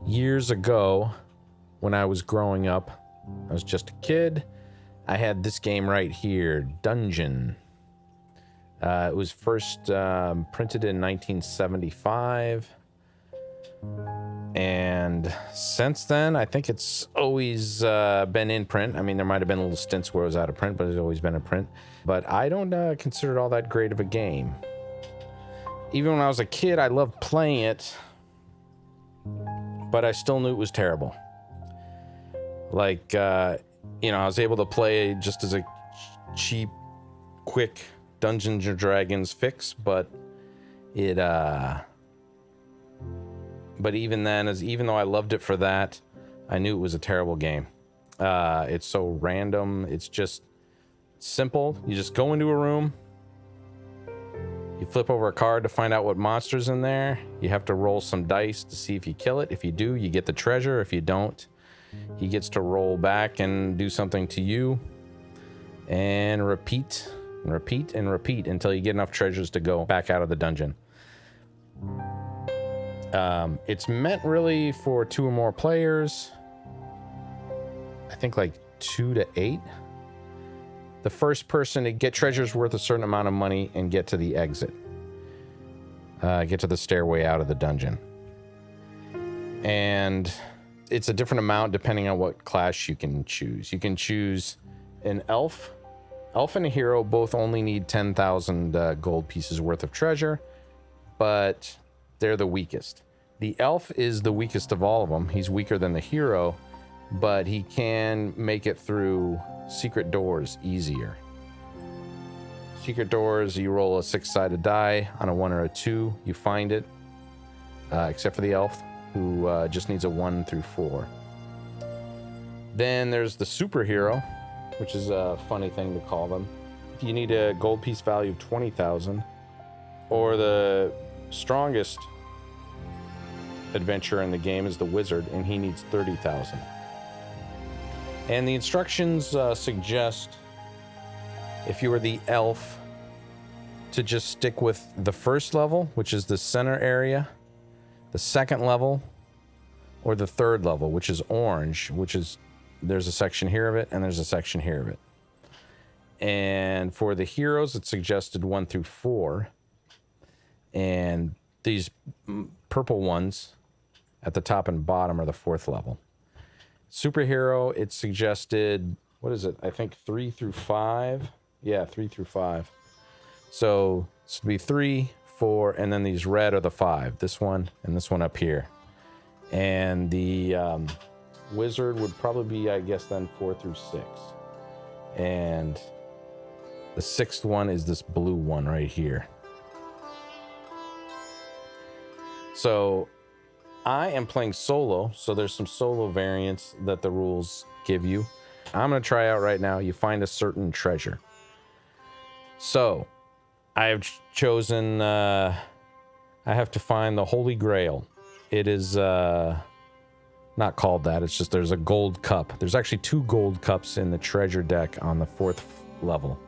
years ago, when I was growing up, I was just a kid, I had this game right here, Dungeon. It was first printed in 1975. And since then, I think it's always been in print. I mean, there might have been little stints where it was out of print, but it's always been in print. But I don't consider it all that great of a game. Even when I was a kid, I loved playing it, but I still knew it was terrible. Like, I was able to play just as a cheap, quick Dungeons and Dragons fix, but it, but even then, even though I loved it for that, I knew it was a terrible game. It's so random. It's just simple. You just go into a room. You flip over a card to find out what monster's in there. You have to roll some dice to see if you kill it. If you do, you get the treasure. If you don't, he gets to roll back and do something to you. And repeat, and repeat, and repeat until you get enough treasures to go back out of the dungeon. It's meant really for 2 or more players. I think like 2 to 8. The first person to get treasures worth a certain amount of money and get to the exit. Get to the stairway out of the dungeon. And it's a different amount depending on what class you can choose. You can choose an elf. Elf and a hero both only need 10,000 gold pieces worth of treasure, but they're the weakest. The elf is the weakest of all of them. He's weaker than the hero, but he can make it through secret doors easier. Secret doors, you roll a 6-sided die. On a 1 or a 2, you find it, except for the elf, who just needs a 1 through 4. Then there's the superhero, which is a funny thing to call them. You need a gold piece value of 20,000, or the strongest adventurer in the game is the wizard, and he needs 30,000. And the instructions suggest, if you were the elf, to just stick with the first level, which is the center area, the second level, or the third level, which is orange, which is, there's a section here of it, and there's a section here of it. And for the heroes, it suggested 1 through 4. And these purple ones at the top and bottom are the 4th level. Superhero, it suggested, what is it? I think 3 through 5. Yeah, 3 through 5. So this would be 3, 4, and then these red are the 5. This one and this one up here. And the wizard would probably be, I guess, then 4 through 6. And the 6th one is this blue one right here. So I am playing solo, so there's some solo variants that the rules give you. I'm going to try out right now. You find a certain treasure. So I have chosen, I have to find the Holy Grail. It is not called that. It's just there's a gold cup. There's actually 2 gold cups in the treasure deck on the 4th level.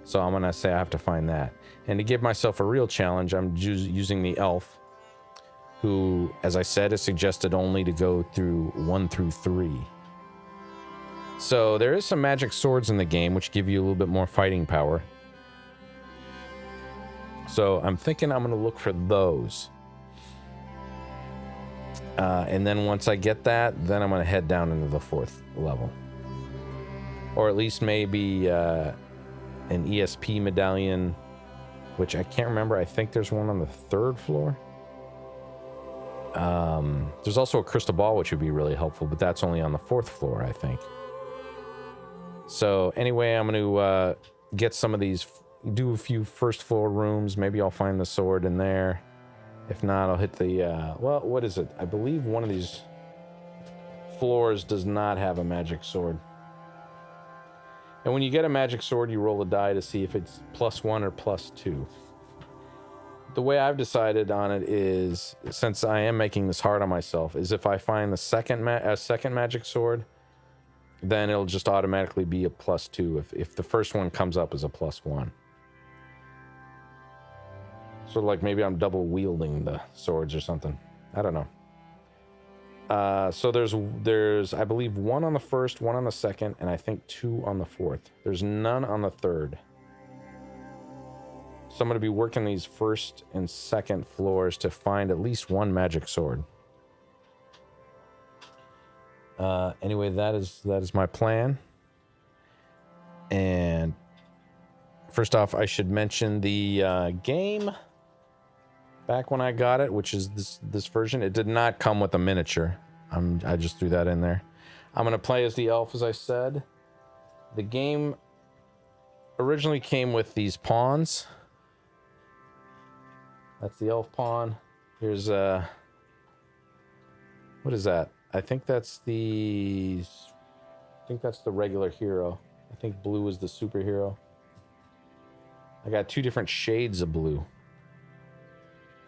So I'm going to say I have to find that. And to give myself a real challenge, I'm using the elf, who, as I said, is suggested only to go through 1 through 3. So there is some magic swords in the game, which give you a little bit more fighting power. So I'm thinking I'm going to look for those. And then once I get that, then I'm going to head down into the 4th level. Or at least maybe an ESP medallion, which I can't remember. I think there's one on the 3rd floor. There's also a crystal ball, which would be really helpful, but that's only on the 4th floor, I think. So anyway, I'm going to get some of these, do a few 1st floor rooms. Maybe I'll find the sword in there. If not, I'll hit the, well, what is it? I believe one of these floors does not have a magic sword. And when you get a magic sword, you roll a die to see if it's +1 or +2. The way I've decided on it is, since I am making this hard on myself, is if I find the second magic sword, then it'll just automatically be a +2 if the first one comes up as a +1. So like maybe I'm double wielding the swords or something. I don't know. So there's I believe 1 on the first, 1 on the second, and I think 2 on the fourth. There's none on the third. So I'm going to be working these first and second floors to find at least 1 magic sword. Anyway, that is my plan. And first off, I should mention the game. Back when I got it, which is this version, it did not come with a miniature. I just threw that in there. I'm going to play as the elf, as I said. The game originally came with these pawns. That's the elf pawn. Here's what is that? I think that's the regular hero. I think blue is the superhero. I got 2 different shades of blue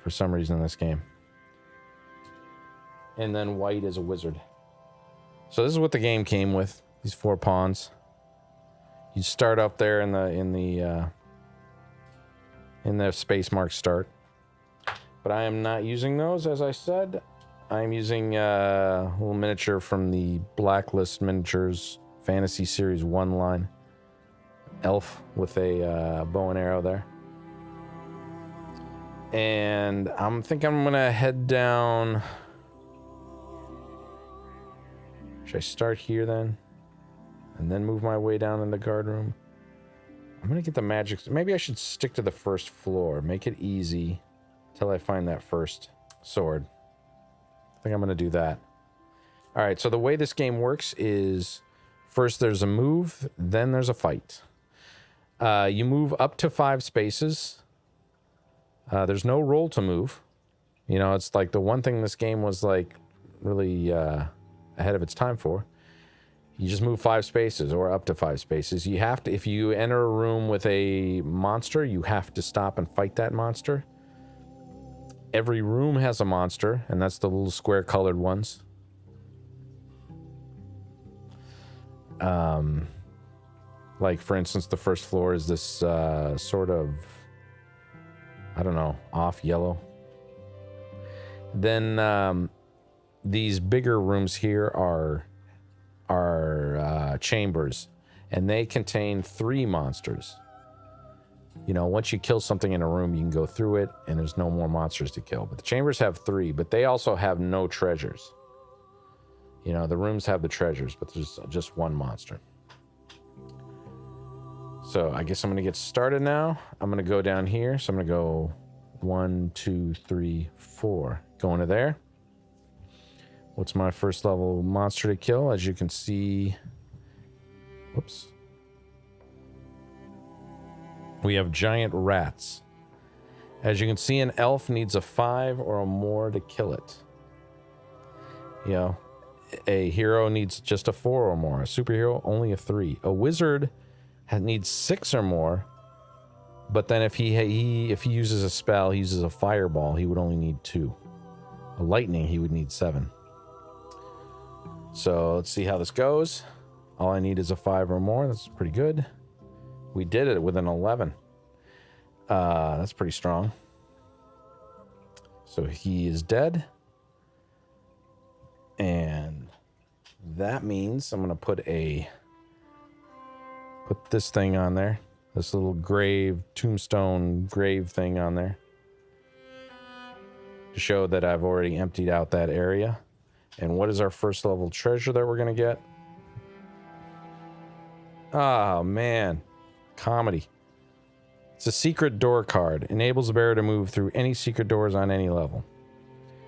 for some reason in this game. And then white is a wizard. So this is what the game came with, these 4 pawns. You start up there in the space mark start. But I am not using those, as I said. I'm using a little miniature from the Blacklist Miniatures Fantasy Series 1 line. Elf with a bow and arrow there. And I'm thinking I'm gonna head down. Should I start here then? And then move my way down in the guard room? I'm gonna get the magic. Maybe I should stick to the first floor. Make it easy till I find that first sword. I think I'm gonna do that. All right, so the way this game works is first there's a move, then there's a fight. You move up to 5 spaces. There's no roll to move. You know, it's like the one thing this game was like really ahead of its time for. You just move 5 spaces or up to 5 spaces. You have to, if you enter a room with a monster, you have to stop and fight that monster. Every room has a monster, and that's the little square colored ones. Like for instance, the first floor is this sort of, I don't know, off yellow. Then these bigger rooms here are chambers, and they contain 3 monsters. You know, once you kill something in a room, you can go through it, and there's no more monsters to kill. But the chambers have 3, but they also have no treasures. You know, the rooms have the treasures, but there's just 1 monster. So I guess I'm going to get started now. I'm going to go down here. So I'm going to go 1, 2, 3, 4. Go into there. What's my first level monster to kill? As you can see, whoops. We have giant rats. As you can see, an elf needs a 5 or more to kill it. You know, a hero needs just a 4 or more. A superhero, only a 3. A wizard needs 6 or more, but then if he uses a spell, he uses a fireball, he would only need 2. A lightning, he would need 7. So let's see how this goes. All I need is a 5 or more. That's pretty good. We did it with an 11. That's pretty strong. So he is dead. And that means I'm going to put this thing on there. This little tombstone grave thing on there. To show that I've already emptied out that area. And what is our first level treasure that we're going to get? Oh, man. Comedy. It's a secret door card. Enables the bearer to move through any secret doors on any level.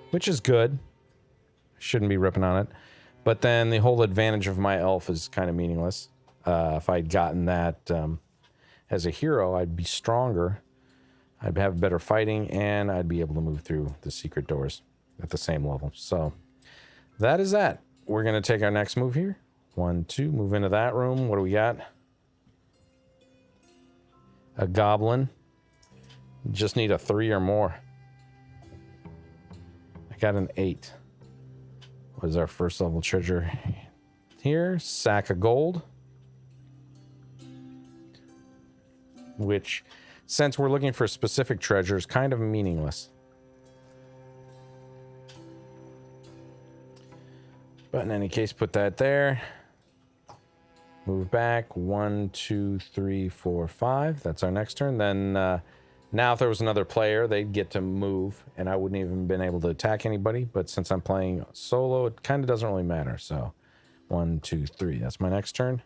Which is good. Shouldn't be ripping on it. But then the whole advantage of my elf is kind of meaningless. If I'd gotten that as a hero, I'd be stronger. I'd have better fighting, and I'd be able to move through the secret doors at the same level. So that is that. We're going to take our next move here. 1, 2, move into that room. What do we got? A goblin. Just need a 3 or more. I got an 8. What is our first level treasure here? Sack of gold. Which, since we're looking for specific treasures, kind of meaningless. But in any case, put that there. Move back. 1, 2, 3, 4, 5. That's our next turn. Then now if there was another player, they'd get to move, and I wouldn't even been able to attack anybody. But since I'm playing solo, it kind of doesn't really matter. So 1, 2, 3. That's my next turn.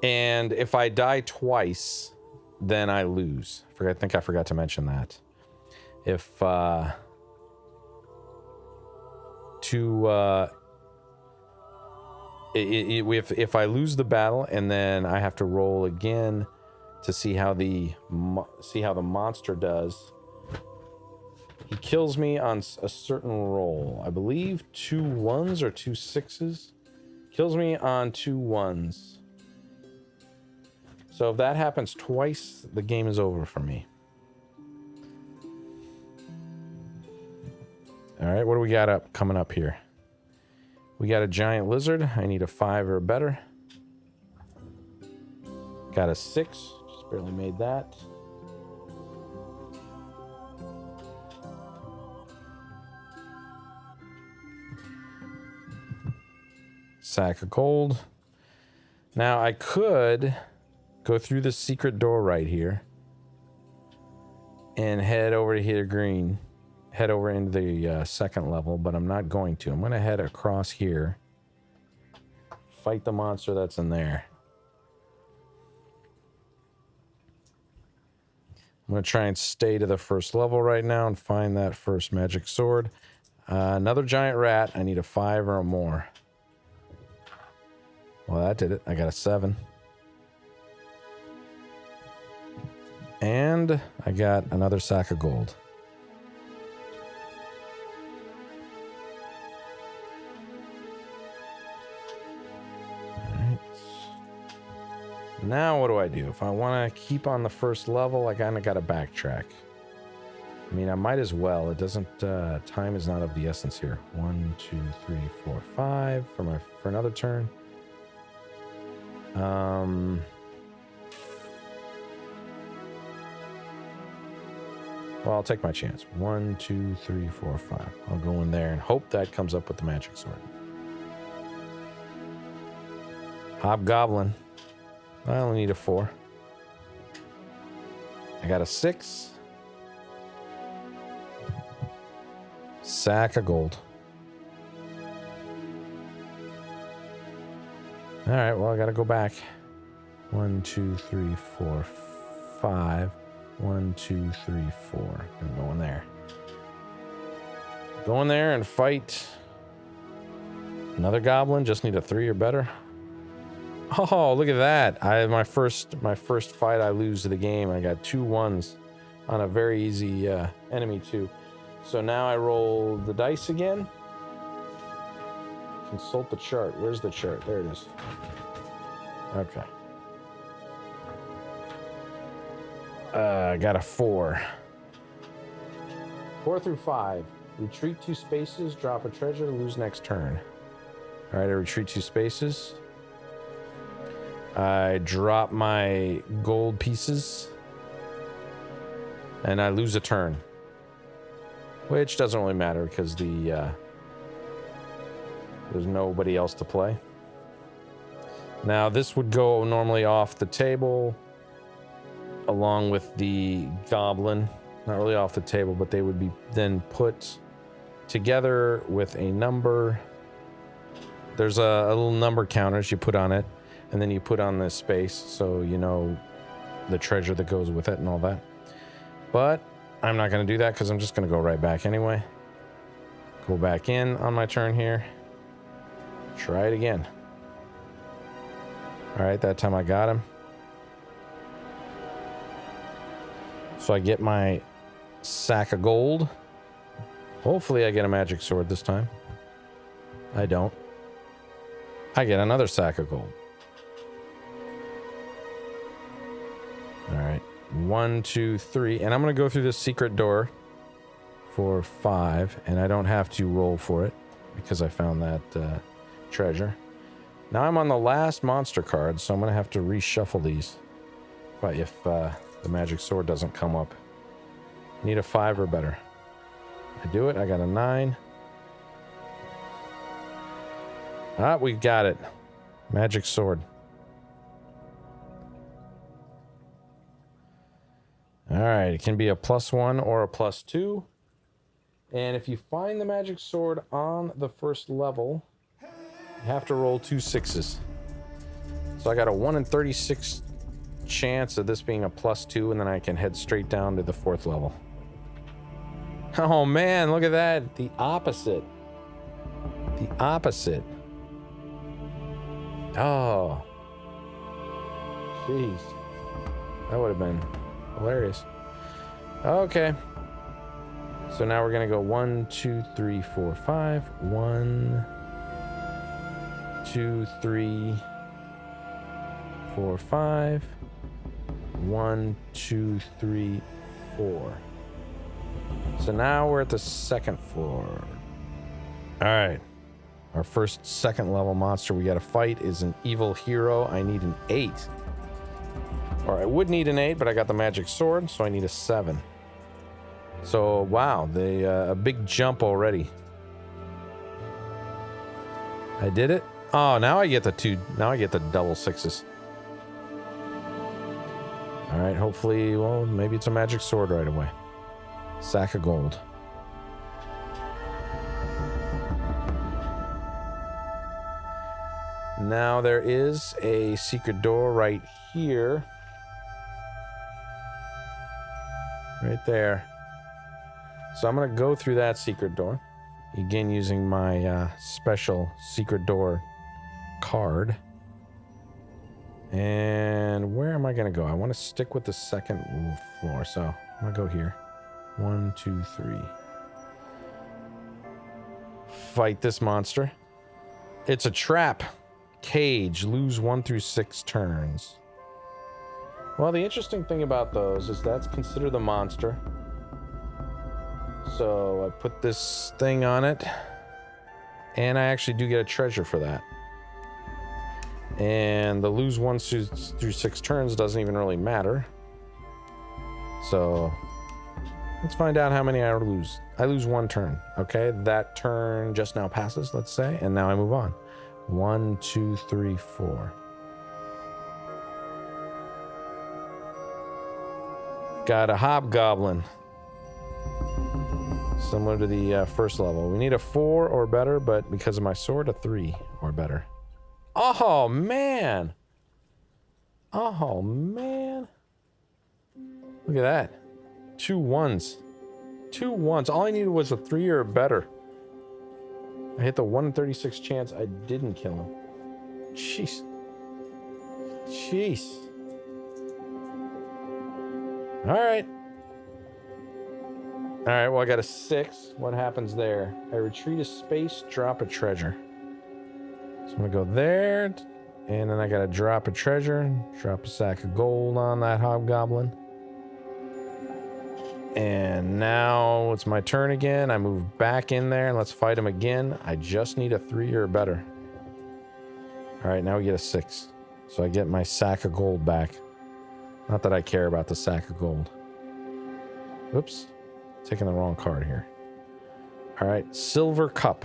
And if I die twice, then I lose. I think I forgot to mention that. If if I lose the battle and then I have to roll again to see how the monster does, he kills me on a certain roll. I believe 2 1s or 2 6s. Kills me on 2 1s. So if that happens twice, the game is over for me. All right, what do we got coming up here? We got a giant lizard. I need a 5 or better. Got a 6. Just barely made that. Sack of gold. Now I could go through the secret door right here and head over to here green. Head over into the second level, but I'm not going to. I'm going to head across here. Fight the monster that's in there. I'm going to try and stay to the first level right now and find that first magic sword. Another giant rat. I need a 5 or more. Well, that did it. I got a 7. And I got another sack of gold. Alright. Now what do? If I want to keep on the first level, I kind of got to backtrack. I mean, I might as well. It doesn't, time is not of the essence here. 1, 2, 3, 4, 5 for another turn. Well, I'll take my chance. 1, 2, 3, 4, 5. I'll go in there and hope that comes up with the magic sword. Hobgoblin. I only need a 4. I got a 6. Sack of gold. All right, well, I got to go back. 1, 2, 3, 4, 5. 1, 2, 3, 4. I'm going there. Go in there and fight another goblin. Just need a 3 or better. Oh, look at that. My first fight, I lose the game. I got 2 1s on a very easy enemy too. So now I roll the dice again. Consult the chart. Where's the chart? There it is. Okay. I got a 4. 4 through 5. Retreat 2 spaces, drop a treasure, lose next turn. All right, I retreat 2 spaces. I drop my gold pieces. And I lose a turn. Which doesn't really matter because there's nobody else to play. Now this would go normally off the table along with the goblin. Not really off the table, but they would be then put together with a number. There's a little number counters you put on it, and then you put on this space so you know the treasure that goes with it and all that. But I'm not going to do that because I'm just going to go right back anyway. Go back in on my turn here. Try it again. All right, that time I got him. So I get my sack of gold. Hopefully I get a magic sword this time. I don't. I get another sack of gold. All right. 1, 2, 3. And I'm going to go through this secret door for 5. And I don't have to roll for it because I found that treasure. Now I'm on the last monster card, so I'm going to have to reshuffle these. But if the magic sword doesn't come up. Need a 5 or better. I do it. I got a 9. Ah, we got it. Magic sword. Alright, it can be a +1 or a +2. And if you find the magic sword on the first level, you have to roll 2 6s. So I got a 1 in 36 chance of this being a +2, and then I can head straight down to the 4th level. Oh man, look at that. The opposite. The opposite. Oh. Jeez. That would have been hilarious. Okay. So now we're going to go 1, 2, 3, 4, 5. 1, 2, 3, 4, 5. 1, 2, 3, 4. So now we're at the 2nd floor. All right. Our first 2nd level monster we got to fight is an evil hero. I need an 8. Or I would need an 8, but I got the magic sword, so I need a 7. So, wow, a big jump already. I did it? Oh, now I get the 2. Now I get the double 6s. All right, hopefully, well, maybe it's a magic sword right away. Sack of gold. Now there is a secret door right here. Right there. So I'm going to go through that secret door. Again, using my special secret door card. And where am I going to go? I want to stick with the 2nd floor. So I'm going to go here. 1, 2, 3. Fight this monster. It's a trap. Cage. Lose 1 through 6 turns. Well, the interesting thing about those is that's considered the monster. So I put this thing on it, and I actually do get a treasure for that. And the lose 1 through 6 turns doesn't even really matter. So let's find out how many I lose. I lose 1 turn. Okay, that turn just now passes, let's say, and now I move on. 1, 2, 3, 4. Got a hobgoblin. Similar to the 1st level. We need a 4 or better, but because of my sword, a 3 or better. Oh, man. Oh, man. Look at that. 2 1s. 2 1s. All I needed was a 3 or better. I hit the 1 in 36 chance I didn't kill him. Jeez. Jeez. Alright. Alright, well I got a 6. What happens there? I retreat a space, drop a treasure. So I'm gonna go there, and then I gotta drop a treasure, drop a sack of gold on that hobgoblin. And now it's my turn again. I move back in there and let's fight him again. I just need a 3 or better. Alright, now we get a 6. So I get my sack of gold back. Not that I care about the sack of gold. Oops. Taking the wrong card here. Alright, silver cup.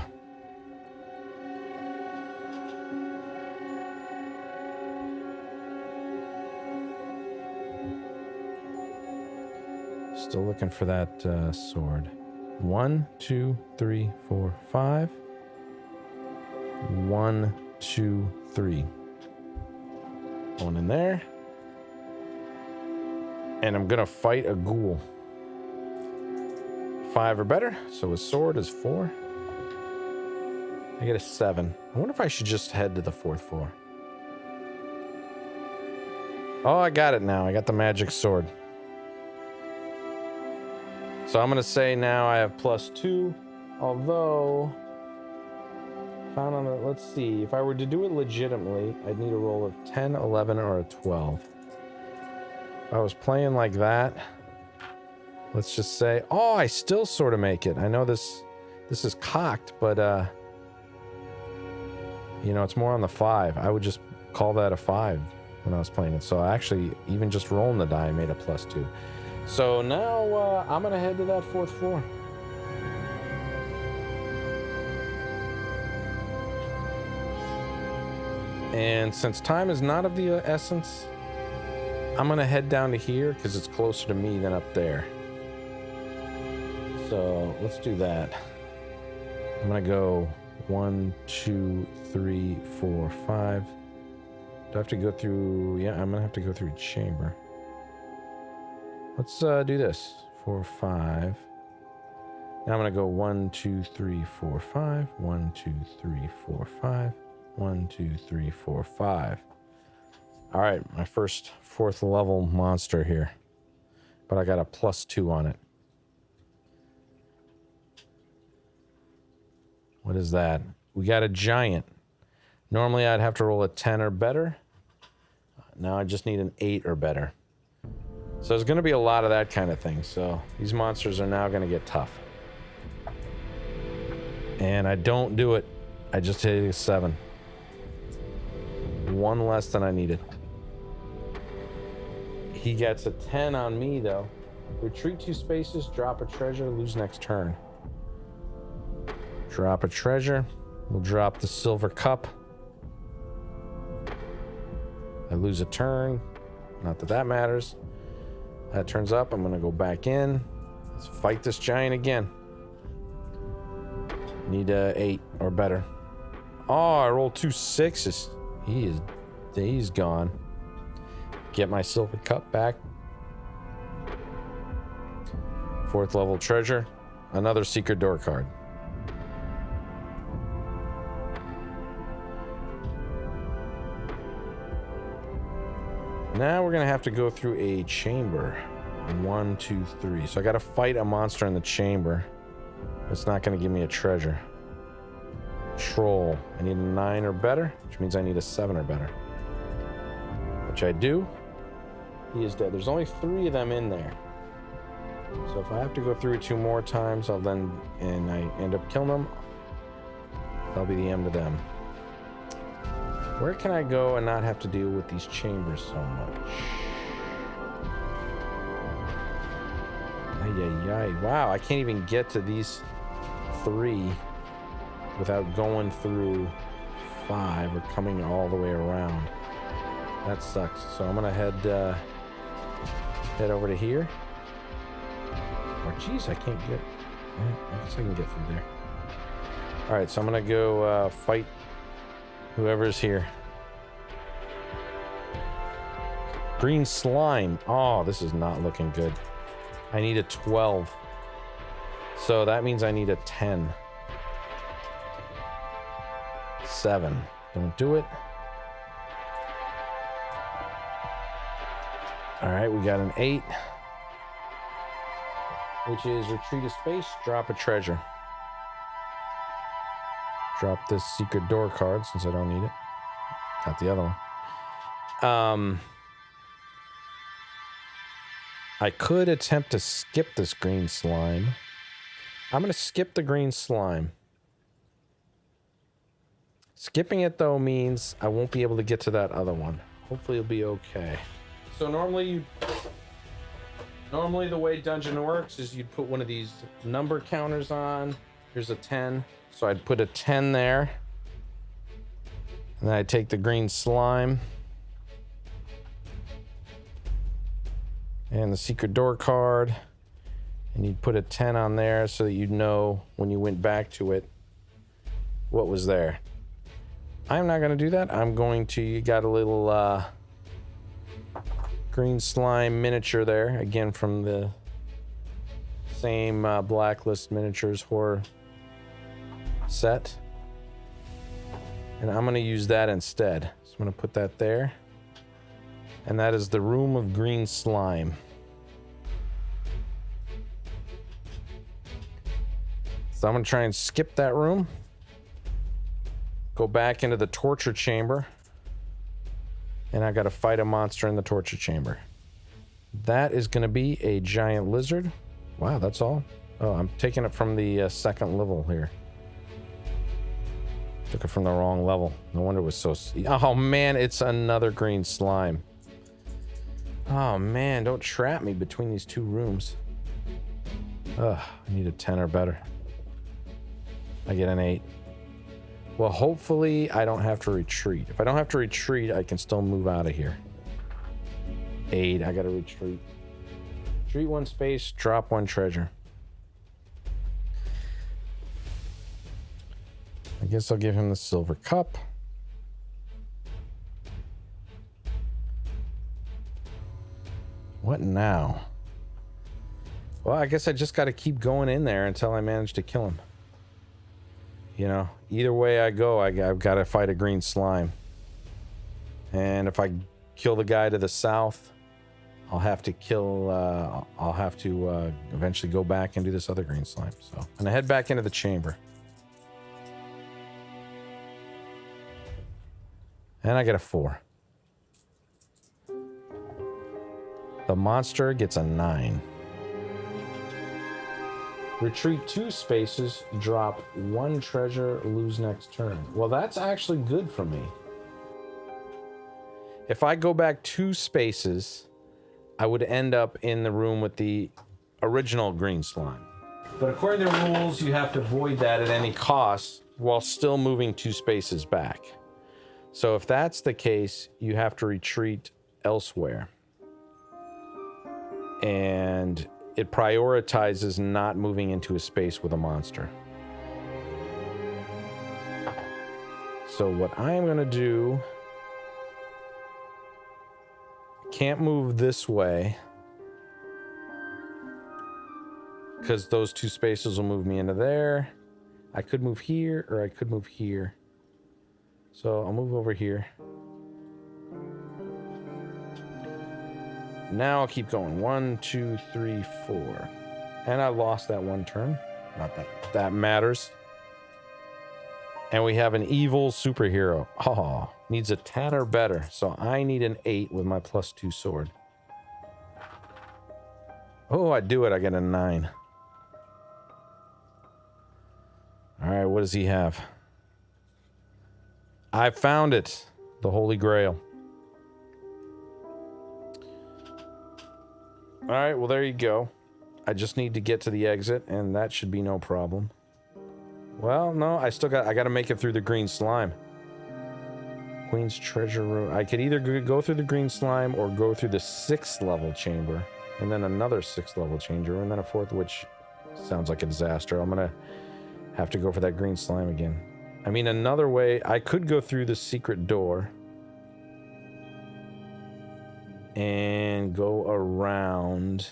Still looking for that sword. 1, 2, 3, 4, 5. 1, 2, 3. Going in there. And I'm gonna fight a ghoul. 5 or better, so his sword is 4. I get a 7. I wonder if I should just head to the 4th floor. Oh, I got it now. I got the magic sword. So I'm going to say now I have +2, although, found on the, let's see, if I were to do it legitimately, I'd need a roll of 10, 11, or a 12. If I was playing like that, let's just say, oh, I still sort of make it. I know this is cocked, but, you know, it's more on the 5. I would just call that a 5 when I was playing it. So I actually, even just rolling the die, made a +2. So now I'm going to head to that 4th floor. And since time is not of the essence, I'm gonna head down to here because it's closer to me than up there. So let's do that. I'm gonna go 1, 2, 3, 4, 5. Do I have to go through? Yeah, I'm gonna have to go through chamber. Let's do this. 4, 5. Now I'm gonna go 1, 2, 3, 4, 5. 1, 2, 3, 4, 5. 1, 2, 3, 4, 5. All right, my first 4th level monster here, but I got a +2 on it. What is that? We got a giant. Normally I'd have to roll a 10 or better. Now I just need an 8 or better. So there's going to be a lot of that kind of thing. So these monsters are now going to get tough. And I don't do it. I just hit a 7. 1 less than I needed. He gets a 10 on me though. Retreat 2 spaces, drop a treasure, lose next turn. Drop a treasure. We'll drop the silver cup. I lose a turn. Not that that matters. That turns up. I'm going to go back in. Let's fight this giant again. Need a 8 or better. Oh, I rolled 2 6s. He's gone. Get my silver cup back. 4th level treasure. Another secret door card. Now we're gonna have to go through a chamber. 1, 2, 3. So I gotta fight a monster in the chamber. It's not gonna give me a treasure. Troll. I need a 9 or better, which means I need a 7 or better. Which I do. He is dead. There's only 3 of them in there. So if I have to go through it 2 more times, and I end up killing them, that'll be the end of them. Where can I go and not have to deal with these chambers so much? Ay. Wow, I can't even get to these 3 without going through 5 or coming all the way around. That sucks. So I'm gonna head over to here. Oh, geez, I can't get. I guess I can get through there. All right, so I'm gonna go fight whoever's here. Green slime. Oh, this is not looking good. I need a 12. So that means I need a 10. 7. Don't do it. All right, we got an 8. Which is retreat a space, drop a treasure. Drop this secret door card since I don't need it. Got the other one. I could attempt to skip this green slime. I'm going to skip the green slime. Skipping it, though, means I won't be able to get to that other one. Hopefully it'll be okay. So normally the way dungeon works is you'd put one of these number counters on. Here's a 10. So I'd put a 10 there. And then I'd take the green slime. And the secret door card. And you'd put a 10 on there so that you'd know when you went back to it what was there. I'm not going to do that. I'm going to, you got a little green slime miniature there. Again, from the same Blacklist Miniatures horror set. And I'm going to use that instead. So I'm going to put that there. And that is the Room of Green Slime. So I'm going to try and skip that room. Go back into the torture chamber. And I got to fight a monster in the torture chamber. That is going to be a giant lizard. Wow, that's all? Oh, I'm taking it from the second level here. Took it from the wrong level. No wonder it was so... Oh, man, it's another green slime. Oh, man, don't trap me between these 2 rooms. Ugh, I need a 10 or better. I get an 8. Well, hopefully I don't have to retreat. If I don't have to retreat, I can still move out of here. 8, I gotta retreat. Retreat 1 space, drop 1 treasure. I guess I'll give him the silver cup. What now? Well, I guess I just got to keep going in there until I manage to kill him. You know, either way I go, I've got to fight a green slime. And if I kill the guy to the south, I'll have to eventually go back and do this other green slime. So I'm gonna head back into the chamber. And I get a 4. The monster gets a 9. Retreat 2 spaces, drop 1 treasure, lose next turn. Well, that's actually good for me. If I go back 2 spaces, I would end up in the room with the original green slime. But according to the rules, you have to avoid that at any cost while still moving 2 spaces back. So if that's the case, you have to retreat elsewhere. And it prioritizes not moving into a space with a monster. So what I am going to do... Can't move this way, because those 2 spaces will move me into there. I could move here, or I could move here. So I'll move over here. Now I'll keep going. 1, 2, 3, 4. And I lost that 1 turn. Not that that matters. And we have an evil superhero. Oh, needs a 10 or better. So I need an 8 with my +2 sword. Oh, I do it. I get a 9. All right, what does he have? I found it. The Holy Grail. All right, well, there you go. I just need to get to the exit, and that should be no problem. Well, no, I got to make it through the green slime. Queen's treasure room. I could either go through the green slime or go through the 6th level chamber, and then another 6th level chamber, and then a 4th, which sounds like a disaster. I'm going to have to go for that green slime again. I mean, another way, I could go through the secret door and go around.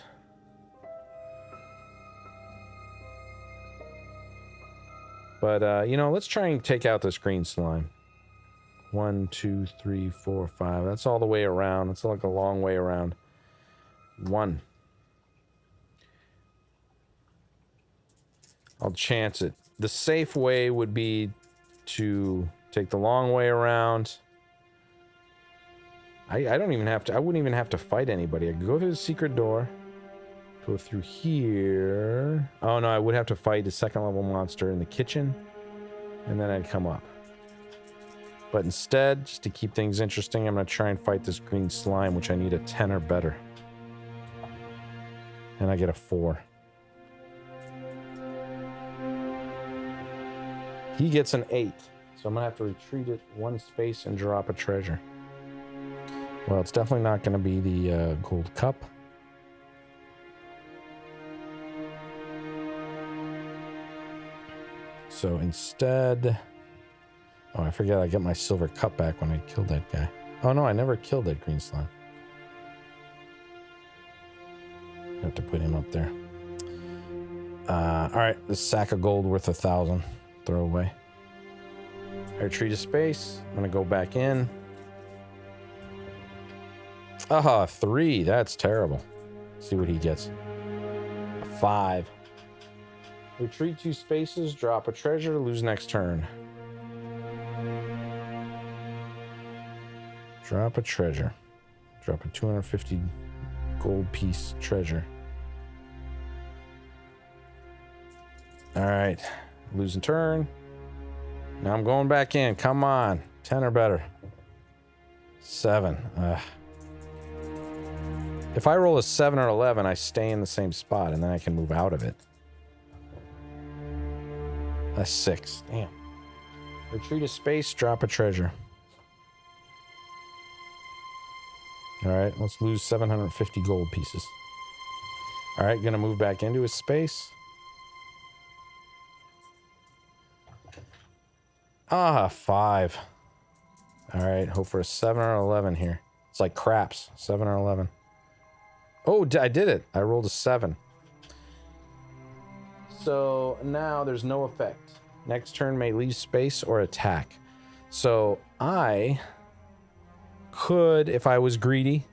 But, you know, let's try and take out this green slime. 1, 2, 3, 4, 5. That's all the way around. That's like a long way around. 1. I'll chance it. The safe way would be to take the long way around. I don't even have to... I wouldn't even have to fight anybody. I could go through the secret door. Go through here. Oh, no, I would have to fight the 2nd level monster in the kitchen. And then I'd come up. But instead, just to keep things interesting, I'm going to try and fight this green slime, which I need a 10 or better. And I get a 4. He gets an 8. So I'm going to have to retreat it 1 space and drop a treasure. Well, it's definitely not going to be the gold cup. So instead... Oh, I forget I get my silver cup back when I killed that guy. Oh no, I never killed that green slime. I have to put him up there. Alright, this sack of gold worth 1,000. Throw away. I retreat a space. I'm gonna go back in. Ah, 3. That's terrible. Let's see what he gets. A 5. Retreat 2 spaces, drop a treasure, lose next turn. Drop a treasure. Drop a 250 gold piece treasure. Alright. Losing turn. Now I'm going back in. Come on. 10 or better. 7. If I roll a 7 or 11, I stay in the same spot, and then I can move out of it. A 6. Damn. Retreat a space, drop a treasure. Alright, let's lose 750 gold pieces. Alright, gonna move back into his space. Ah, 5. Alright, hope for a 7 or 11 here. It's like craps, 7 or 11. Oh, I did it. I rolled a 7. So now there's no effect. Next turn may leave space or attack. So I could, if I was greedy,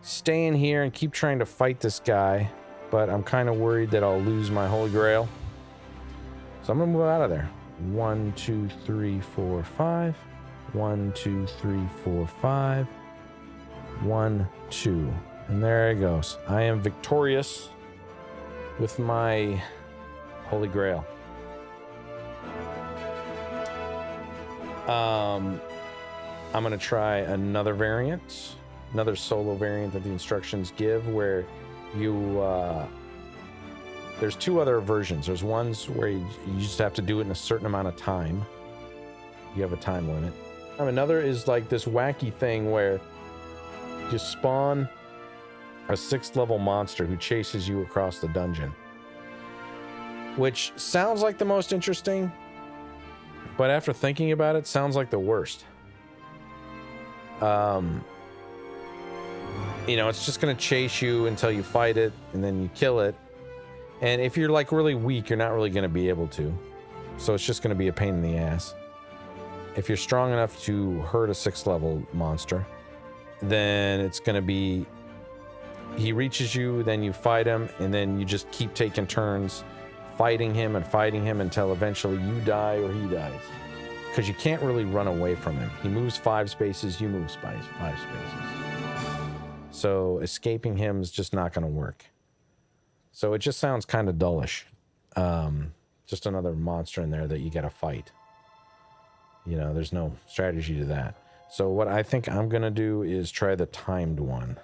stay in here and keep trying to fight this guy, but I'm kind of worried that I'll lose my Holy Grail. So I'm gonna move out of there. 1, 2, 3, 4, 5. 1, 2, 3, 4, 5. 1, 2. And there it goes. I am victorious with my Holy Grail. I'm going to try another variant, another solo variant that the instructions give, where you, there's 2 other versions. There's ones where you just have to do it in a certain amount of time. You have a time limit. Another is like this wacky thing where you spawn a 6th level monster who chases you across the dungeon. Which sounds like the most interesting, but after thinking about it, sounds like the worst. You know, it's just going to chase you until you fight it, and then you kill it. And if you're like really weak, you're not really going to be able to. So it's just going to be a pain in the ass. If you're strong enough to hurt a 6th level monster, then it's going to be, he reaches you, then you fight him, and then you just keep taking turns fighting him until eventually you die or he dies. Because you can't really run away from him. He moves 5 spaces, you move 5 spaces. So escaping him is just not going to work. So it just sounds kind of dullish. Just another monster in there that you got to fight. You know, there's no strategy to that. So what I think I'm going to do is try the timed one.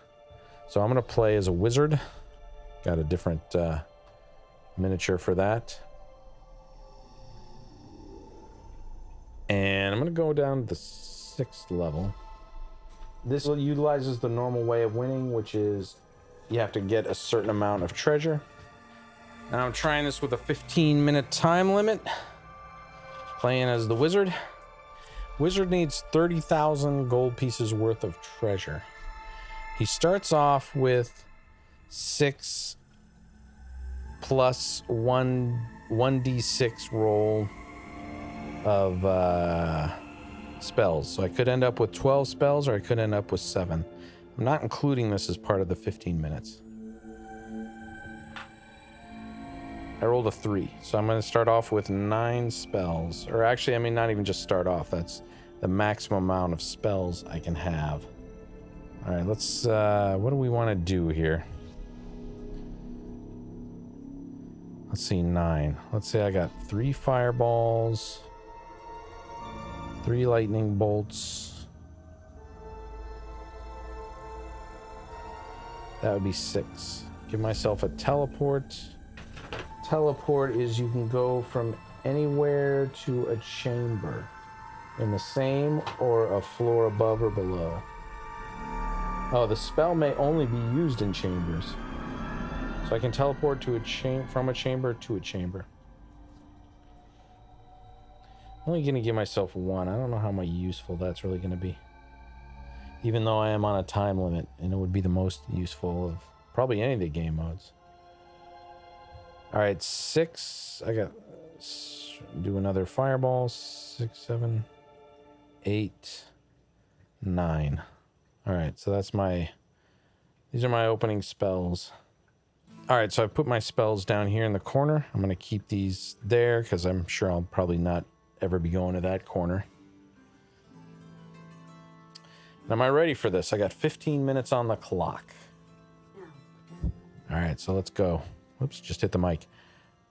So I'm going to play as a wizard. Got a different miniature for that. And I'm going to go down to the 6th level. This utilizes the normal way of winning, which is you have to get a certain amount of treasure. Now I'm trying this with a 15-minute time limit. Playing as the wizard. Wizard needs 30,000 gold pieces worth of treasure. He starts off with 6 plus 1d6 roll of spells. So I could end up with 12 spells, or I could end up with 7. I'm not including this as part of the 15 minutes. I rolled a 3, so I'm going to start off with 9 spells. Or actually, I mean, not even just start off. That's the maximum amount of spells I can have. All right, let's, what do we want to do here? Let's see, 9. Let's say I got 3 fireballs, 3 lightning bolts. That would be 6. Give myself a teleport. Teleport is you can go from anywhere to a chamber in the same or a floor above or below. Oh, the spell may only be used in chambers. So I can teleport to from a chamber to a chamber. I'm only gonna give myself 1. I don't know how much useful that's really gonna be. Even though I am on a time limit, and it would be the most useful of probably any of the game modes. All right, 6. I got do another fireball. 6, 7, 8, 9. All right, so that's these are my opening spells. All right, so I put my spells down here in the corner. I'm gonna keep these there because I'm sure I'll probably not ever be going to that corner. And am I ready for this? I got 15 minutes on the clock. All right, so let's go. Whoops, just hit the mic.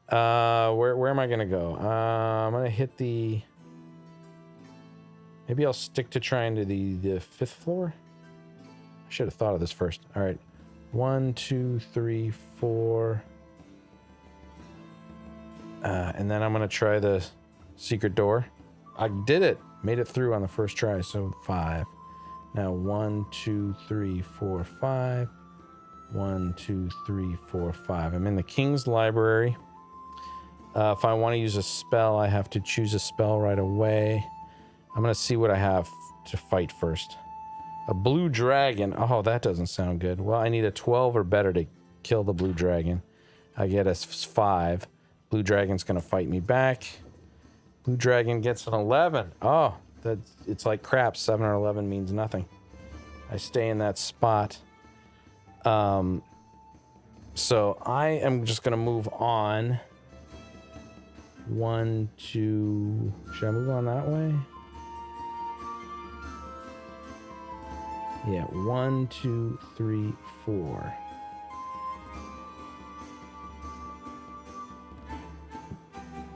Where am I gonna go? I'm gonna hit the. Maybe I'll stick to trying to the 5th floor. I should have thought of this first. All right, 1, 2, 3, 4, and then I'm gonna try the secret door. I did it. Made it through on the first try. So 5. Now 1, 2, 3, 4, 5. 1, 2, 3, 4, 5. I'm in the King's Library. If I want to use a spell, I have to choose a spell right away. I'm going to see what I have to fight first. A blue dragon. Oh, that doesn't sound good. Well, I need a 12 or better to kill the blue dragon. I get a 5. Blue dragon's going to fight me back. Blue dragon gets an 11. Oh, it's like crap. 7 or 11 means nothing. I stay in that spot. So I am just going to move on. 1, 2... Should I move on that way? Yeah, 1, 2, 3, 4.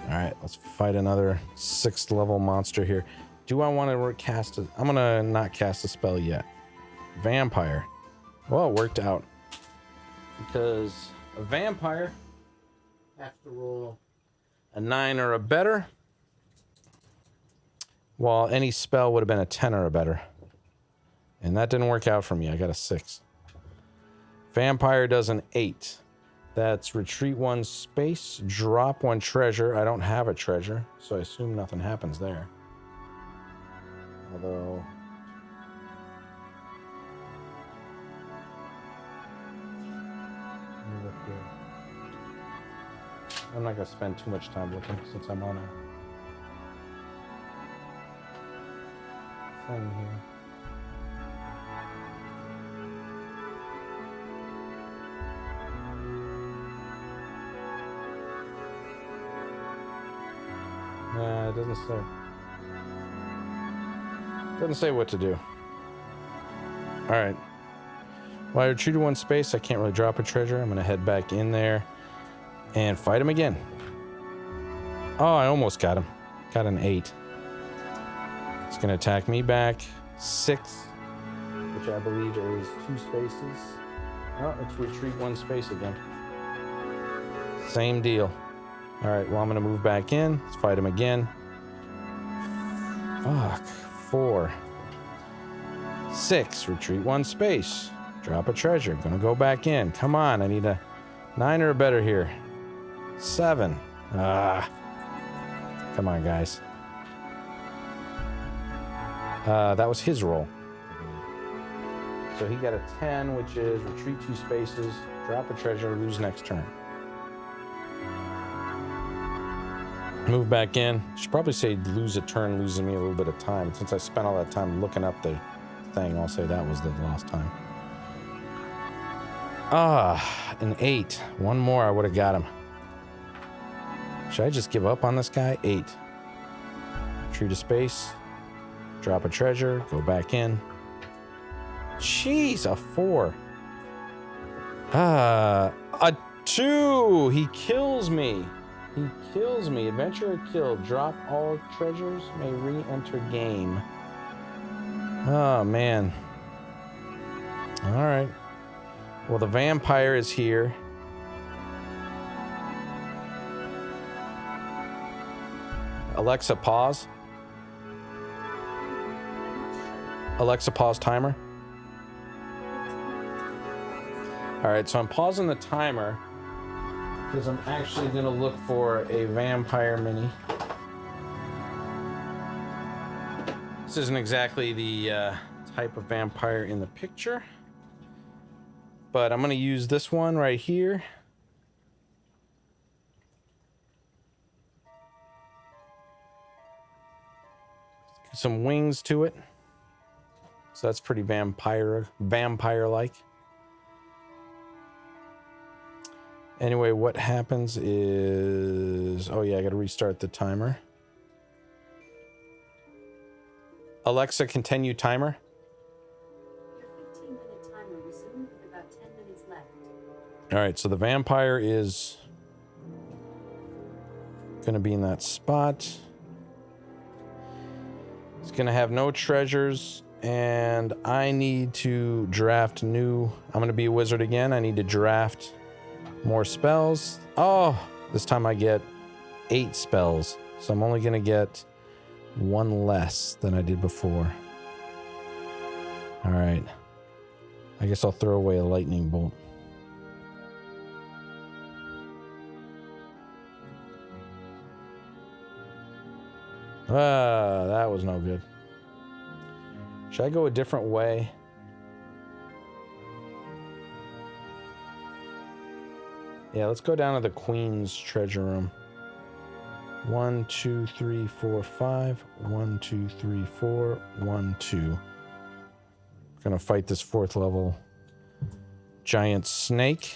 Alright, let's fight another 6th level monster here. Do I want to cast it? I'm gonna not cast a spell yet. Vampire. Well, it worked out. Because a vampire has to roll a 9 or a better, while any spell would have been a 10 or a better. And that didn't work out for me. I got a 6. Vampire does an 8. That's retreat 1 space, drop 1 treasure. I don't have a treasure, so I assume nothing happens there. Although... let me look here. I'm not going to spend too much time looking since I'm on a thing here. Nah, it doesn't say. Doesn't say what to do. Alright. Well, I retreated 1 space. I can't really drop a treasure. I'm going to head back in there and fight him again. Oh, I almost got him. Got an 8. It's going to attack me back. 6, which I believe is 2 spaces. Oh, it's retreat 1 space again. Same deal. Alright, well, I'm going to move back in. Let's fight him again. Fuck. 4. 6. Retreat 1 space. Drop a treasure. Gonna go back in. Come on, I need a 9 or better here. 7. Come on, guys. That was his roll. So he got a 10, which is retreat 2 spaces, drop a treasure, lose next turn. Move back in. Should probably say lose a turn, losing me a little bit of time. Since I spent all that time looking up the thing, I'll say that was the lost time. An 8. One more, I would have got him. Should I just give up on this guy? 8. Retreat a space. Drop a treasure. Go back in. Jeez, a 4. A 2. He kills me. He kills me. Adventurer killed. Drop all treasures. May re-enter game. Oh, man. All right. Well, the vampire is here. Alexa, pause. Alexa, pause timer. All right, so I'm pausing the timer because I'm actually going to look for a vampire mini. This isn't exactly the type of vampire in the picture, but I'm going to use this one right here. Some wings to it. So that's pretty vampire-like. Anyway, what happens is... oh, yeah, I got to restart the timer. Alexa, continue timer. Your 15-minute timer resumed with about 10 minutes left. All right, so the vampire is going to be in that spot. It's going to have no treasures, and I need to draft new... I'm going to be a wizard again. I need to draft more spells. Oh, this time I get 8 spells. So I'm only going to get One less than I did before. All right. I guess I'll throw away a lightning bolt. Ah, that was no good. Should I go a different way? Yeah, let's go down to the Queen's treasure room. 1, 2, 3, 4, 5. 1, 2, 3, 4. 1, 2. Gonna fight this 4th level giant snake.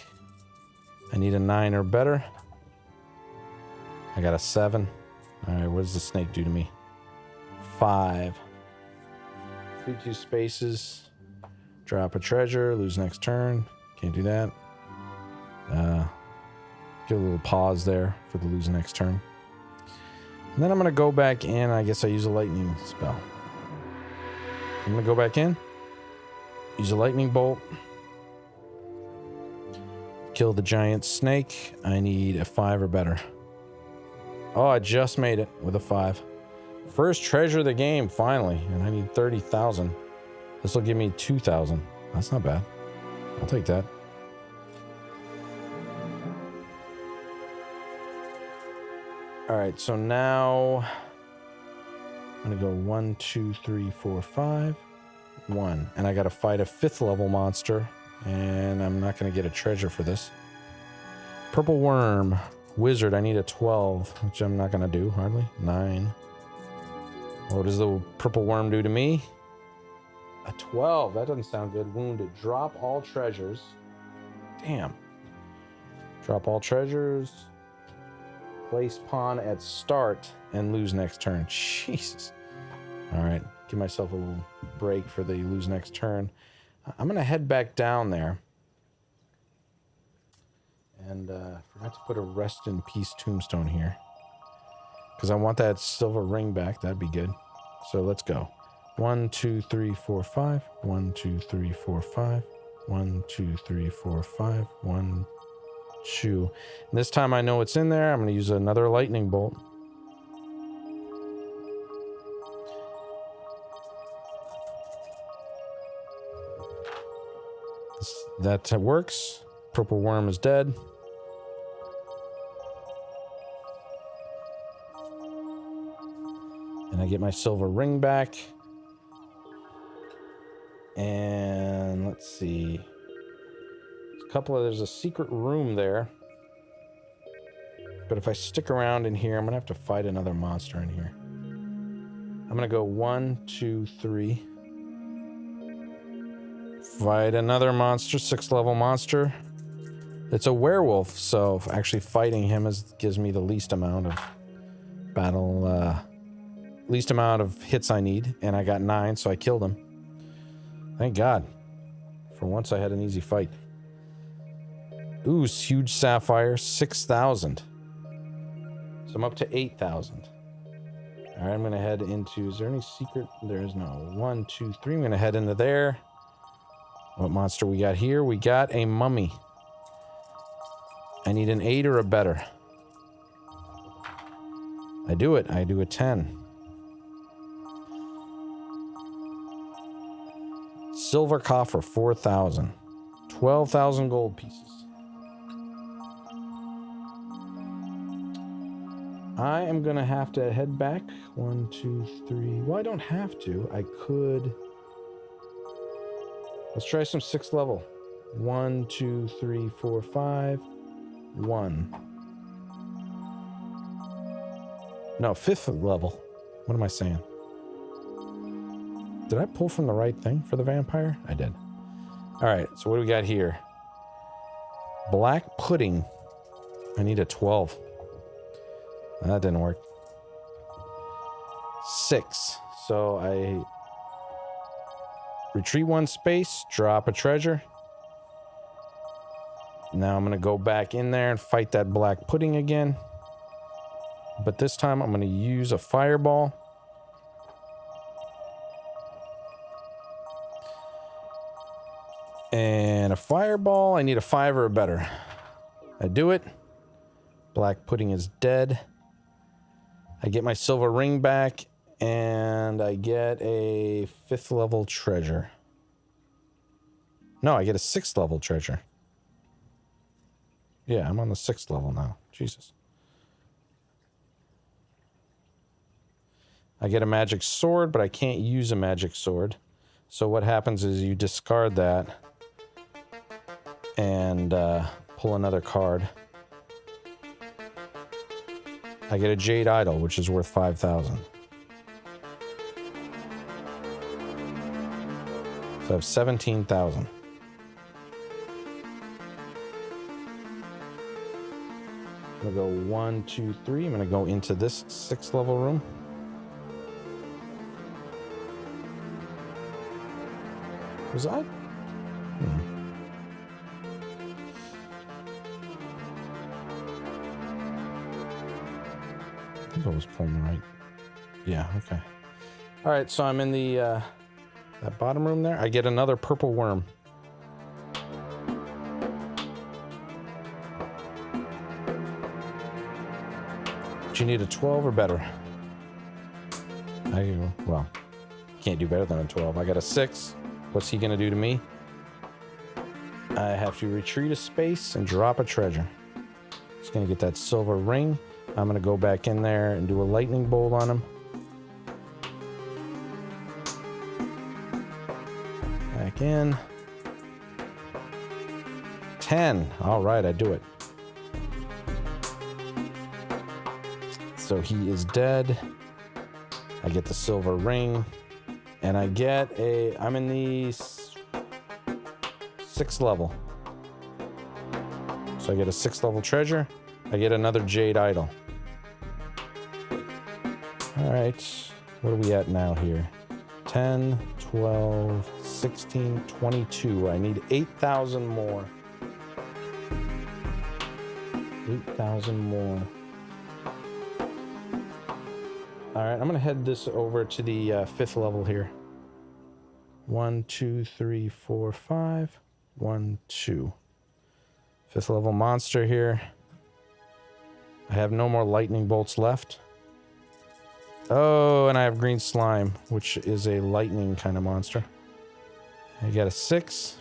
I need a 9 or better. I got a 7. Alright, what does the snake do to me? 5. 2 spaces. Drop a treasure. Lose next turn. Can't do that. Give a little pause there for the lose next turn. And then I'm going to go back in. I guess I use a lightning spell. I'm going to go back in. Use a lightning bolt. Kill the giant snake. I need a 5 or better. Oh, I just made it with a 5. First treasure of the game, finally. And I need 30,000. This will give me 2,000. That's not bad. I'll take that. Alright, so now I'm going to go 1, 2, 3, 4, 5. 1. And I got to fight a 5th level monster. And I'm not going to get a treasure for this. Purple worm. Wizard, I need a 12, which I'm not going to do, hardly. 9. What does the purple worm do to me? A 12. That doesn't sound good. Wounded. Drop all treasures. Damn. Drop all treasures. Place pawn at start and lose next turn. Jesus. All right. Give myself a little break for the lose next turn. I'm going to head back down there. And forgot to put a rest in peace tombstone here. Because I want that silver ring back. That'd be good. So let's go. 1, 2, 3, 4, 5. 1, 2, 3, 4, 5. 1, 2, 3, 4, 5. 1, 2. And this time I know it's in there. I'm going to use another lightning bolt. That works. Purple worm is dead. And I get my silver ring back. And let's see. There's a secret room there. But if I stick around in here, I'm gonna have to fight another monster in here. I'm gonna go 1, 2, 3. Fight another monster, 6th level monster. It's a werewolf, so actually fighting him gives me the least amount of battle, least amount of hits I need, and I got 9, so I killed him. Thank God. For once I had an easy fight. Ooh, huge sapphire, 6,000. So I'm up to 8,000. All right, I'm gonna head into, is there any secret? There is no. 1, 2, 3, I'm gonna head into there. What monster we got here? We got a mummy. I need an 8 or a better. I do it. I do a 10. Silver coffer, 4,000. 12,000 gold pieces. I am going to have to head back. 1, 2, 3. Well, I don't have to. I could. Let's try some 6th level. 1, 2, 3, 4, 5. 1. No, 5th level. What am I saying? Did I pull from the right thing for the vampire? I did. All right, so what do we got here? Black pudding. I need a 12. That didn't work. 6. So I retreat 1 space, drop a treasure. Now I'm going to go back in there and fight that black pudding again. But this time I'm going to use a fireball. And a fireball, I need a 5 or better. I do it. Black pudding is dead. I get my silver ring back, And I get a 5th level treasure. No, I get a 6th level treasure. Yeah, I'm on the 6th level now. Jesus. I get a magic sword, but I can't use a magic sword. So what happens is you discard that and pull another card. I get a Jade Idol, which is worth 5,000. So I have 17,000. I'm gonna go 1, 2, 3. I'm gonna go into this 6th level room. Was I? I think I was pulling right. Yeah, okay. All right, so I'm in the that bottom room there. I get another purple worm. Do you need a 12 or better? Well, can't do better than a 12. I got a 6. What's he gonna do to me? I have to retreat a space and drop a treasure. He's gonna get that silver ring. I'm gonna go back in there and do a lightning bolt on him. Back in. 10. All right, I do it. So he is dead. I get the silver ring. And I get a... I'm in the 6th level. So I get a 6th level treasure. I get another Jade Idol. All right. What are we at now here? 10, 12, 16, 22. I need 8,000 more. 8,000 more. All right, I'm going to head this over to the 5th level here. 1, 2, 3, 4, 5. 1, 2. 5th level monster here. I have no more lightning bolts left. Oh, and I have green slime, which is a lightning kind of monster. I got a 6.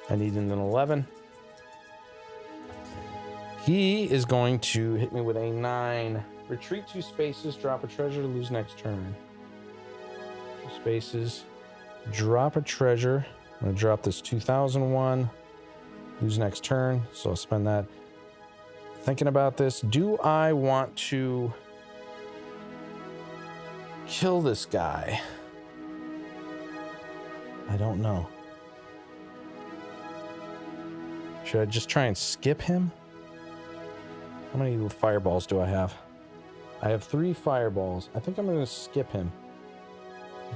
I need an 11. He is going to hit me with a 9. Retreat 2 spaces, drop a treasure, lose next turn. 2 spaces, drop a treasure. I'm going to drop this 2001, lose next turn, so I'll spend that. Thinking about this, do I want to kill this guy? I don't know. Should I just try and skip him? How many fireballs do I have? I have 3 fireballs. I think I'm going to skip him.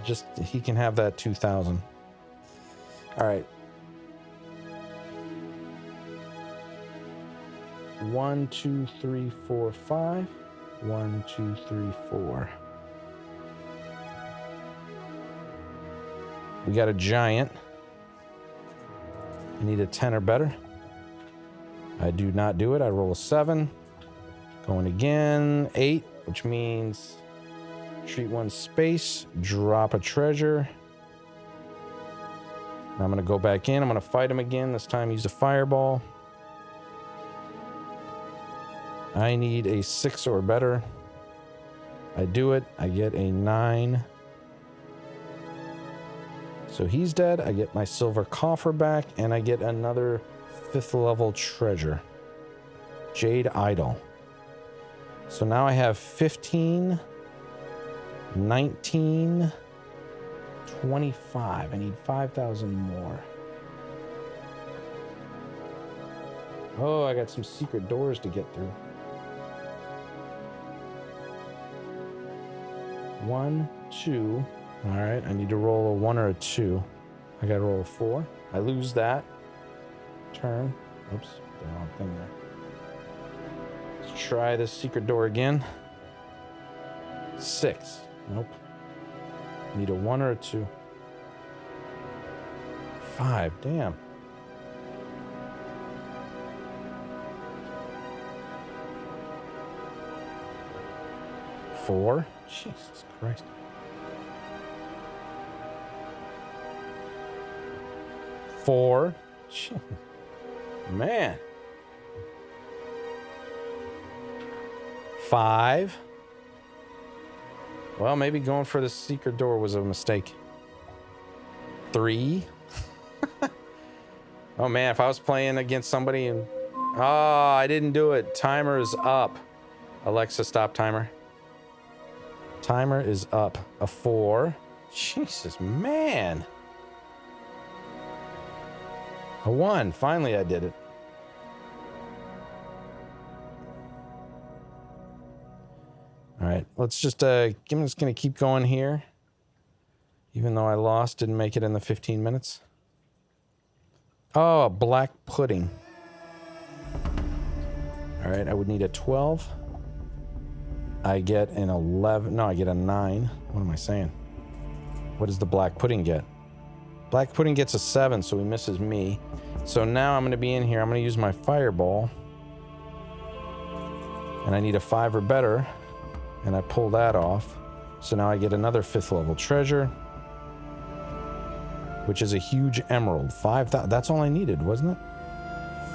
Just, he can have that 2,000. All right. 1, 2, 3, 4, 5. 1, 2, 3, 4. We got a giant. I need a 10 or better. I do not do it. I roll a 7. Going again. 8, which means treat 1 space, drop a treasure. I'm going to go back in. I'm going to fight him again. This time use a fireball. I need a 6 or better. I do it. I get a 9. So he's dead. I get my silver coffer back, and I get another 5th level treasure. Jade Idol. So now I have 15, 19, 25. I need 5,000 more. Oh, I got some secret doors to get through. 1, 2. All right, I need to roll a 1 or a 2. I got to roll a 4. I lose that. Turn. Oops, the wrong thing there. Let's try this secret door again. 6. Nope. Need a 1 or a 2. 5. Damn. 4. Jesus Christ. 4. Shit. Man. 5. Well, maybe going for the secret door was a mistake. 3. Oh man, if I was playing against somebody and... Oh, I didn't do it. Timer is up. Alexa, stop timer. Timer is up. A 4. Jesus, man. A 1. Finally, I did it. All right, let's just, I'm just going to keep going here. Even though I lost, didn't make it in the 15 minutes. Oh, a black pudding. All right, I would need a 12. I get an 11. No, I get a 9. What am I saying? What does the black pudding get? Black pudding gets a 7, so he misses me. So now I'm going to be in here. I'm going to use my fireball. And I need a 5 or better. And I pull that off. So now I get another 5th level treasure. Which is a huge emerald. 5,000. That's all I needed, wasn't it?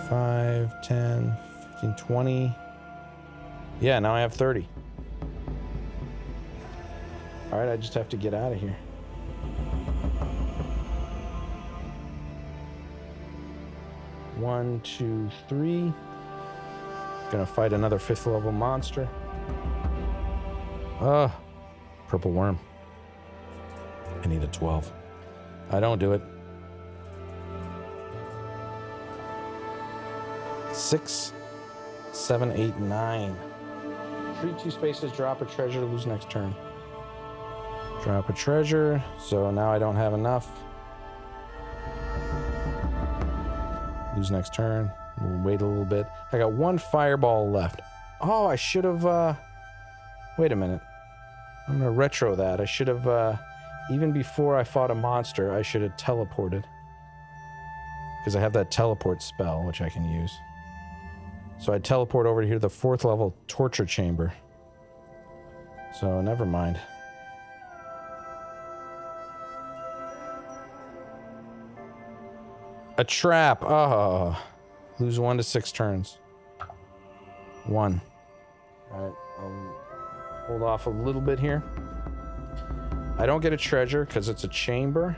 5, 10, 15, 20. Yeah, now I have 30. All right, I just have to get out of here. One, 2, 3. Gonna fight another 5th level monster. Purple worm. I need a 12. I don't do it. 6, 7, 8, 9. Treat 2 spaces, drop a treasure, lose next turn. Drop a treasure, so now I don't have enough. Lose next turn. We'll wait a little bit. I got 1 fireball left. Oh, I should have, wait a minute. I'm gonna retro that. I should have, even before I fought a monster, I should have teleported. Because I have that teleport spell, which I can use. So I teleport over here to the 4th level torture chamber. So, never mind. A trap. Oh. Lose 1 to 6 turns. 1. Alright, I'll hold off a little bit here. I don't get a treasure because it's a chamber.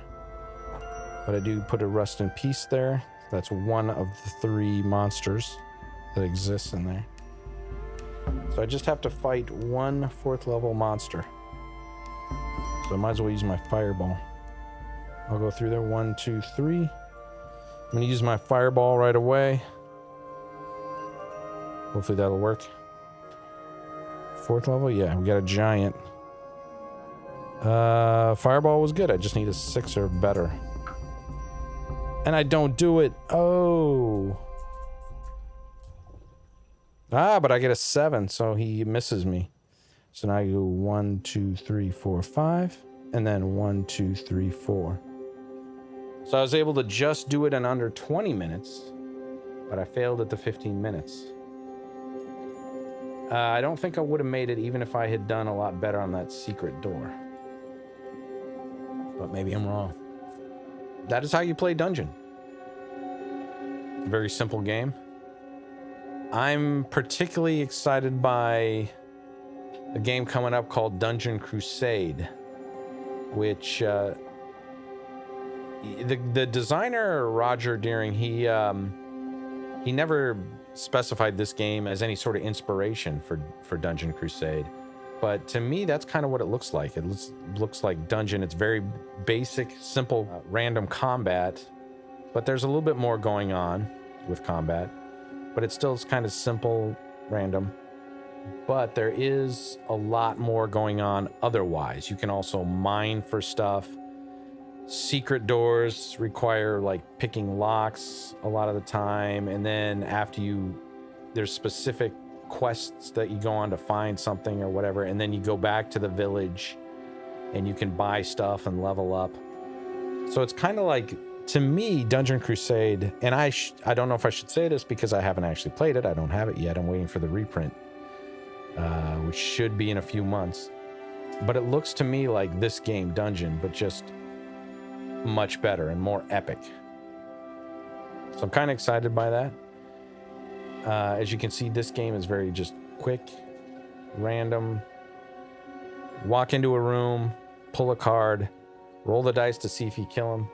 But I do put a rust in peace there. That's 1 of the 3 monsters that exists in there. So I just have to fight 1 4th level monster. So I might as well use my fireball. I'll go through there. 1, 2, 3. I'm going to use my fireball right away. Hopefully that'll work. 4th level? Yeah, we got a giant. Fireball was good. I just need a 6 or better. And I don't do it. Oh. But I get a 7, so he misses me. So now I go 1, 2, 3, 4, 5. And then 1, 2, 3, 4. So I was able to just do it in under 20 minutes. But I failed at the 15 minutes. I don't think I would have made it even if I had done a lot better on that secret door. But maybe I'm wrong. That is how you play Dungeon. Very simple game. I'm particularly excited by a game coming up called Dungeon Crusade, which the designer Roger Deering, he never specified this game as any sort of inspiration for Dungeon Crusade. But to me, that's kind of what it looks like. It looks like Dungeon. It's very basic, simple, random combat. But there's a little bit more going on with combat. But it still is kind of simple, random. But there is a lot more going on otherwise. You can also mine for stuff. Secret doors require like picking locks a lot of the time. And then after there's specific quests that you go on to find something or whatever, and then you go back to the village and you can buy stuff and level up. So it's kind of like, to me, Dungeon Crusade, and I don't know if I should say this because I haven't actually played it. I don't have it yet. I'm waiting for the reprint, which should be in a few months. But it looks to me like this game, Dungeon, but just much better and more epic. So I'm kind of excited by that. As you can see, this game is very just quick, random. Walk into a room, pull a card, roll the dice to see if you kill him.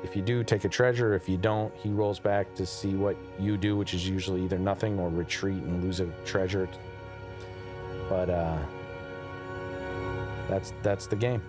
If you do, take a treasure. If you don't, he rolls back to see what you do, which is usually either nothing or retreat and lose a treasure. But that's the game.